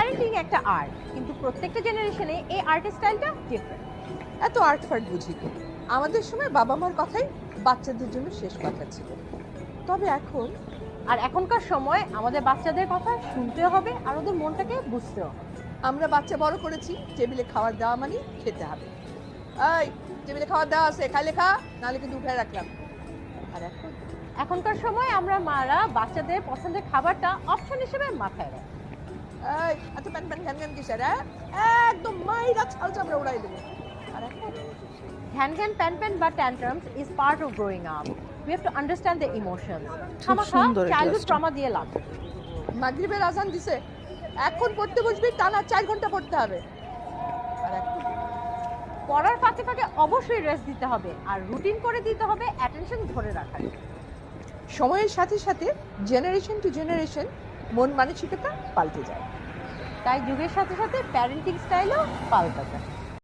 Parenting একটা art, কিন্তু প্রত্যেকটা জেনারেশনে এই আর্টের স্টাইলটা ডিফারেন্ট। এত আর্ট ফার্ট বুঝি কি? আমাদের সময় বাবা মার কথাই বাচ্চাদের জন্য শেষ কথা ছিল। তবে এখন আর এখনকার সময় আমাদের বাচ্চাদের কথা শুনতে হবে আর ওদের মনটাকে বুঝতেও হবে। আমরা বাচ্চা বড় করেছি টেবিলে খাবার দেওয়া মানে খেতে হবে। এই টেবিলে খাবার দেওয়া আছে, খাইলে খা, নাহলে কিন্তু উঠে রাখলাম। আর এখন এখনকার সময় আমরা মারা বাচ্চাদের পছন্দের খাবারটা অপশন হিসেবে মাথায় রাখি। এই এত প্যান প্যান ঘ্যান ঘ্যান কিসের? একদম মাইরা ছাল চামড়া উড়াই দেবো। আর এখন ঘ্যান ঘ্যান প্যান প্যান বা tantrums is part of growing up. We have to understand the emotions. খামাখা সুন্দর এই চাইল্ডহুড ক্লাসটা। ট্রমা দিয়ে লাভ। মাগরিবের আজান দিছে, এখন পড়তে বসবি, টানা 4 ঘন্টা পড়তে হবে। আর এখন পড়ার ফাঁকে ফাঁকে অবশ্যই রেস্ট দিতে হবে আর রুটিন করে দিতে হবে অ্যাটেনশন ধরে রাখার। সময়ের সাথে সাথে জেনারেশন টু জেনারেশন মন মানসিকতা পাল্টে যায়। তাই যুগের সাথে সাথে প্যারেন্টিং স্টাইলও পাল্টাতে।